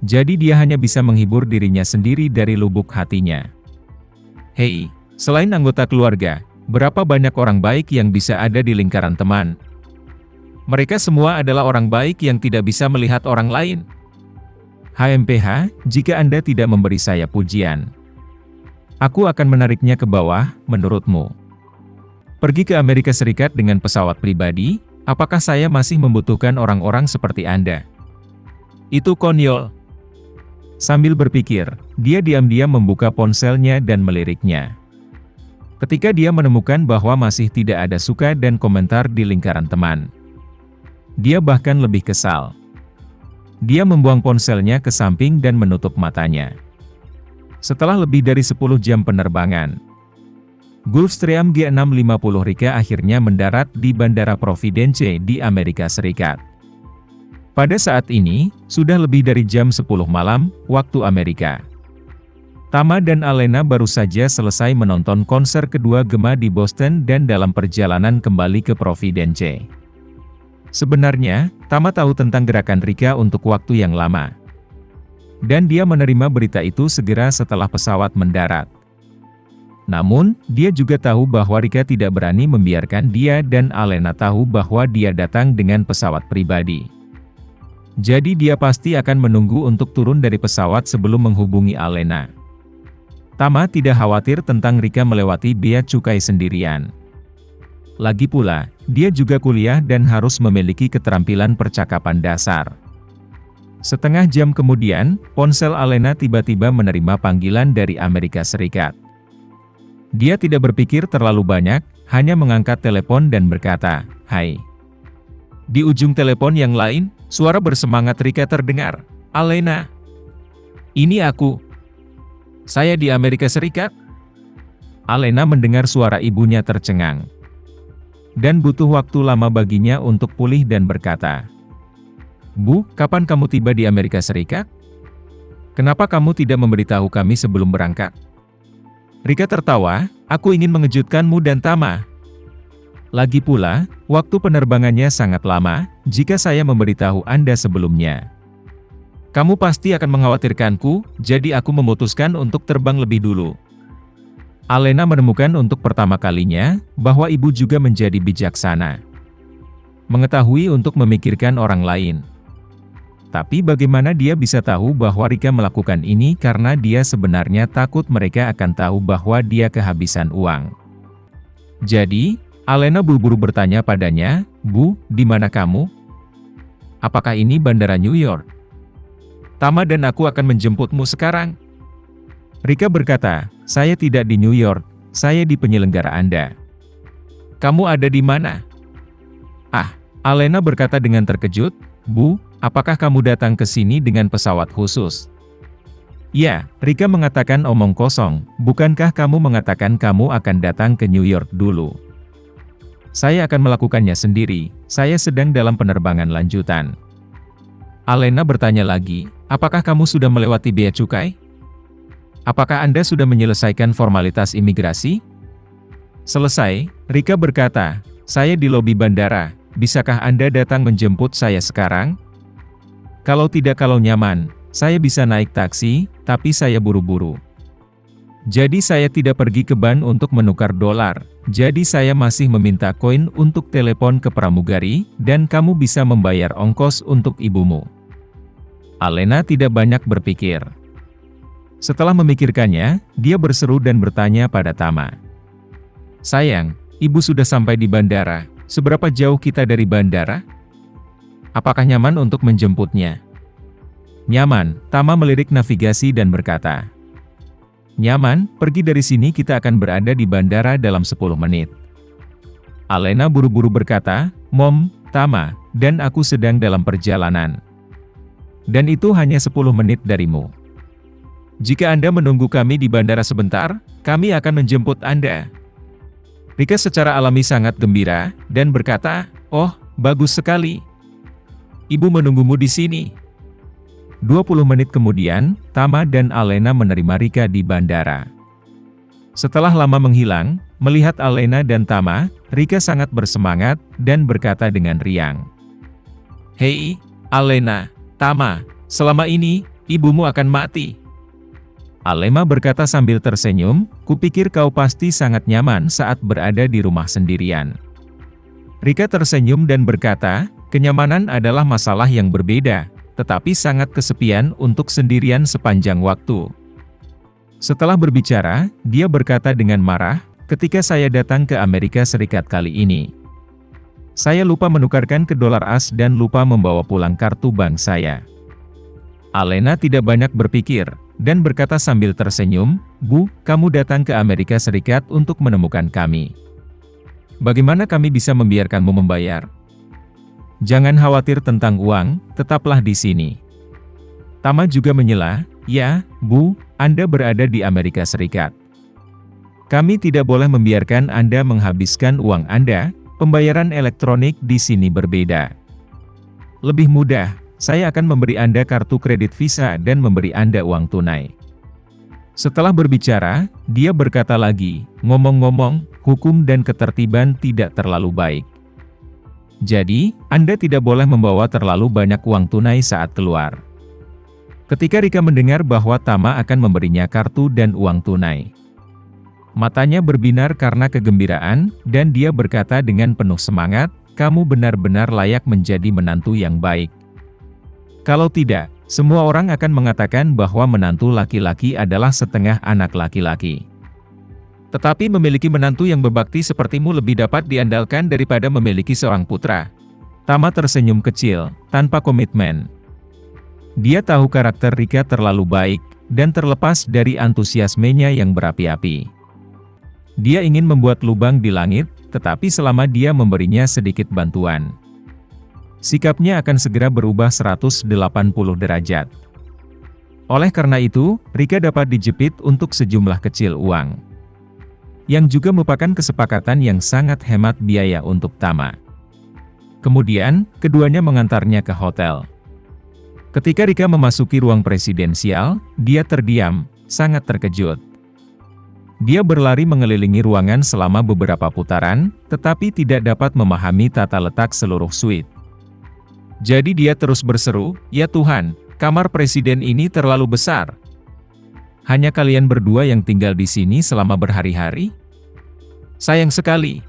Jadi dia hanya bisa menghibur dirinya sendiri dari lubuk hatinya. Hei, selain anggota keluarga, berapa banyak orang baik yang bisa ada di lingkaran teman? Mereka semua adalah orang baik yang tidak bisa melihat orang lain. HMPH, jika Anda tidak memberi saya pujian, aku akan menariknya ke bawah, menurutmu. Pergi ke Amerika Serikat dengan pesawat pribadi, apakah saya masih membutuhkan orang-orang seperti Anda? Itu konyol. Sambil berpikir, dia diam-diam membuka ponselnya dan meliriknya. Ketika dia menemukan bahwa masih tidak ada suka dan komentar di lingkaran teman, dia bahkan lebih kesal. Dia membuang ponselnya ke samping dan menutup matanya. Setelah lebih dari 10 jam penerbangan, Gulfstream G650 Rika akhirnya mendarat di Bandara Providence di Amerika Serikat. Pada saat ini, sudah lebih dari jam 10 malam, waktu Amerika. Tama dan Alena baru saja selesai menonton konser kedua Gema di Boston dan dalam perjalanan kembali ke Providence. Sebenarnya, Tama tahu tentang gerakan Rika untuk waktu yang lama. Dan dia menerima berita itu segera setelah pesawat mendarat. Namun, dia juga tahu bahwa Rika tidak berani membiarkan dia dan Alena tahu bahwa dia datang dengan pesawat pribadi. Jadi dia pasti akan menunggu untuk turun dari pesawat sebelum menghubungi Alena. Tama tidak khawatir tentang Rika melewati bea cukai sendirian. Lagi pula, dia juga kuliah dan harus memiliki keterampilan percakapan dasar. Setengah jam kemudian, ponsel Alena tiba-tiba menerima panggilan dari Amerika Serikat. Dia tidak berpikir terlalu banyak, hanya mengangkat telepon dan berkata, "Hai." Di ujung telepon yang lain, suara bersemangat Rika terdengar. "Alena, ini aku. Saya di Amerika Serikat." Alena mendengar suara ibunya tercengang. Dan butuh waktu lama baginya untuk pulih dan berkata, "Bu, kapan kamu tiba di Amerika Serikat? Kenapa kamu tidak memberitahu kami sebelum berangkat?" Rika tertawa, "Aku ingin mengejutkanmu dan Tama. Lagi pula, waktu penerbangannya sangat lama, jika saya memberitahu Anda sebelumnya. Kamu pasti akan mengkhawatirkanku, jadi aku memutuskan untuk terbang lebih dulu." Alena menemukan untuk pertama kalinya, bahwa ibu juga menjadi bijaksana. Mengetahui untuk memikirkan orang lain. Tapi bagaimana dia bisa tahu bahwa Rika melakukan ini karena dia sebenarnya takut mereka akan tahu bahwa dia kehabisan uang. Jadi, Alena buru-buru bertanya padanya, "Bu, di mana kamu? Apakah ini Bandara New York? Tama dan aku akan menjemputmu sekarang." Rika berkata, "Saya tidak di New York, saya di penyelenggara Anda." "Kamu ada di mana?" "Ah," Alena berkata dengan terkejut, "Bu, apakah kamu datang ke sini dengan pesawat khusus?" "Ya," Rika mengatakan omong kosong, "bukankah kamu mengatakan kamu akan datang ke New York dulu?" "Saya akan melakukannya sendiri, saya sedang dalam penerbangan lanjutan." Alena bertanya lagi, "Apakah kamu sudah melewati bea cukai? Apakah Anda sudah menyelesaikan formalitas imigrasi?" "Selesai," Rika berkata, "saya di lobi bandara, bisakah Anda datang menjemput saya sekarang? Kalau tidak, kalau nyaman, saya bisa naik taksi, tapi saya buru-buru. Jadi saya tidak pergi ke bank untuk menukar dolar, jadi saya masih meminta koin untuk telepon ke pramugari, dan kamu bisa membayar ongkos untuk ibumu." Alena tidak banyak berpikir. Setelah memikirkannya, dia berseru dan bertanya pada Tama, "Sayang, ibu sudah sampai di bandara, seberapa jauh kita dari bandara? Apakah nyaman untuk menjemputnya?" "Nyaman," Tama melirik navigasi dan berkata. "Nyaman, pergi dari sini kita akan berada di bandara dalam 10 menit. Alena buru-buru berkata, "Mom, Tama, dan aku sedang dalam perjalanan. Dan itu hanya 10 menit darimu. Jika Anda menunggu kami di bandara sebentar, kami akan menjemput Anda." Rika secara alami sangat gembira, dan berkata, "Oh, bagus sekali. Ibu menunggumu di sini." 20 menit kemudian, Tama dan Alena menerima Rika di bandara. Setelah lama menghilang, melihat Alena dan Tama, Rika sangat bersemangat, dan berkata dengan riang, "Hei, Alena, Tama, selama ini, Ibumu akan mati. Alema berkata sambil tersenyum, kupikir kau pasti sangat nyaman saat berada di rumah sendirian. Rika tersenyum dan berkata, kenyamanan adalah masalah yang berbeda, tetapi sangat kesepian untuk sendirian sepanjang waktu. Setelah berbicara, dia berkata dengan marah, ketika saya datang ke Amerika Serikat kali ini, saya lupa menukarkan ke dolar AS dan lupa membawa pulang kartu bank saya. Alena tidak banyak berpikir, dan berkata sambil tersenyum, Bu, kamu datang ke Amerika Serikat untuk menemukan kami. Bagaimana kami bisa membiarkanmu membayar? Jangan khawatir tentang uang, tetaplah di sini. Tama juga menyela, ya, Bu, Anda berada di Amerika Serikat. Kami tidak boleh membiarkan Anda menghabiskan uang Anda. Pembayaran elektronik di sini berbeda. Lebih mudah, saya akan memberi Anda kartu kredit Visa dan memberi Anda uang tunai. Setelah berbicara, dia berkata lagi, ngomong-ngomong, hukum dan ketertiban tidak terlalu baik. Jadi, Anda tidak boleh membawa terlalu banyak uang tunai saat keluar. Ketika Rika mendengar bahwa Tama akan memberinya kartu dan uang tunai, matanya berbinar karena kegembiraan, dan dia berkata dengan penuh semangat, kamu benar-benar layak menjadi menantu yang baik. Kalau tidak, semua orang akan mengatakan bahwa menantu laki-laki adalah setengah anak laki-laki. Tetapi memiliki menantu yang berbakti sepertimu lebih dapat diandalkan daripada memiliki seorang putra. Tama tersenyum kecil, tanpa komitmen. Dia tahu karakter Rika terlalu baik, dan terlepas dari antusiasmenya yang berapi-api. Dia ingin membuat lubang di langit, tetapi selama dia memberinya sedikit bantuan, sikapnya akan segera berubah 180 derajat. Oleh karena itu, Rika dapat dijepit untuk sejumlah kecil uang, yang juga merupakan kesepakatan yang sangat hemat biaya untuk Tama. Kemudian, keduanya mengantarnya ke hotel. Ketika Rika memasuki ruang presidensial, dia terdiam, sangat terkejut. Dia berlari mengelilingi ruangan selama beberapa putaran, tetapi tidak dapat memahami tata letak seluruh suite. Jadi dia terus berseru, "Ya Tuhan, kamar presiden ini terlalu besar. Hanya kalian berdua yang tinggal di sini selama berhari-hari? Sayang sekali."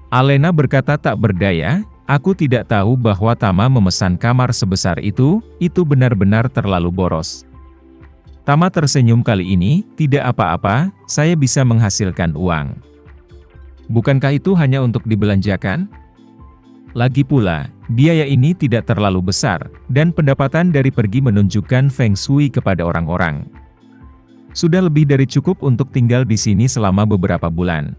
Alena berkata tak berdaya, "Aku tidak tahu bahwa Tama memesan kamar sebesar itu benar-benar terlalu boros." Tama tersenyum kali ini, tidak apa-apa, saya bisa menghasilkan uang. Bukankah itu hanya untuk dibelanjakan? Lagi pula, biaya ini tidak terlalu besar, dan pendapatan dari pergi menunjukkan Feng Shui kepada orang-orang. Sudah lebih dari cukup untuk tinggal di sini selama beberapa bulan.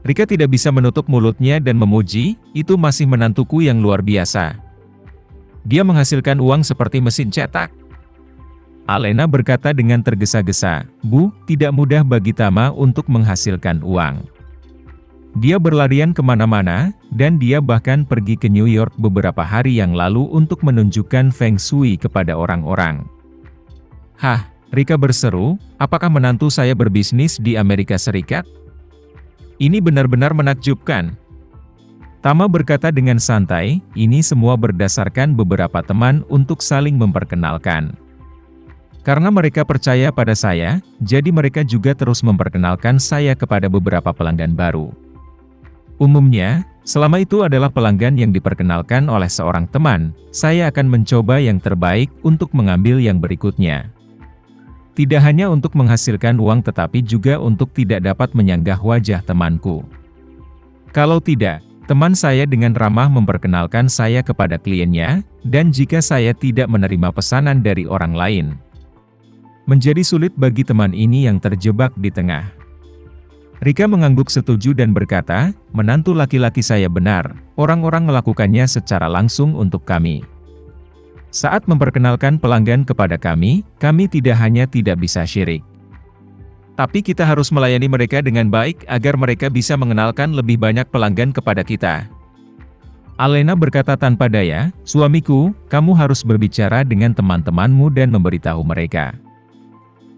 Rika tidak bisa menutup mulutnya dan memuji, itu masih menantuku yang luar biasa. Dia menghasilkan uang seperti mesin cetak. Alena berkata dengan tergesa-gesa, Bu, tidak mudah bagi Tama untuk menghasilkan uang. Dia berlarian kemana-mana, dan dia bahkan pergi ke New York beberapa hari yang lalu untuk menunjukkan Feng Shui kepada orang-orang. Hah, Rika berseru, apakah menantu saya berbisnis di Amerika Serikat? Ini benar-benar menakjubkan. Tama berkata dengan santai, ini semua berdasarkan beberapa teman untuk saling memperkenalkan. Karena mereka percaya pada saya, jadi mereka juga terus memperkenalkan saya kepada beberapa pelanggan baru. Umumnya, selama itu adalah pelanggan yang diperkenalkan oleh seorang teman, saya akan mencoba yang terbaik untuk mengambil yang berikutnya. Tidak hanya untuk menghasilkan uang tetapi juga untuk tidak dapat menyanggah wajah temanku. Kalau tidak, teman saya dengan ramah memperkenalkan saya kepada kliennya, dan jika saya tidak menerima pesanan dari orang lain, menjadi sulit bagi teman ini yang terjebak di tengah. Rika mengangguk setuju dan berkata, menantu laki-laki saya benar, orang-orang melakukannya secara langsung untuk kami. Saat memperkenalkan pelanggan kepada kami tidak hanya tidak bisa syirik, tapi kita harus melayani mereka dengan baik agar mereka bisa mengenalkan lebih banyak pelanggan kepada kita. Alena berkata tanpa daya, suamiku, kamu harus berbicara dengan teman-temanmu dan memberitahu mereka.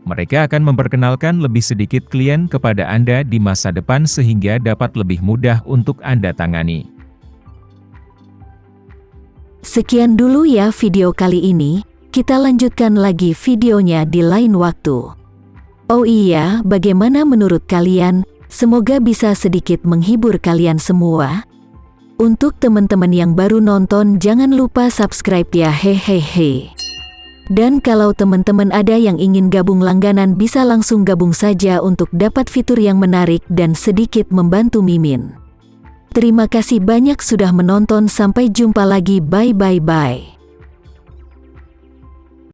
Mereka akan memperkenalkan lebih sedikit klien kepada Anda di masa depan sehingga dapat lebih mudah untuk Anda tangani. Sekian dulu ya video kali ini. kita lanjutkan lagi videonya di lain waktu. Oh iya, bagaimana menurut kalian? Semoga bisa sedikit menghibur kalian semua. Untuk teman-teman yang baru nonton, jangan lupa subscribe ya, hehehe. Dan kalau teman-teman ada yang ingin gabung langganan, bisa langsung gabung saja untuk dapat fitur yang menarik dan sedikit membantu Mimin. Terima kasih banyak sudah menonton, sampai jumpa lagi, bye.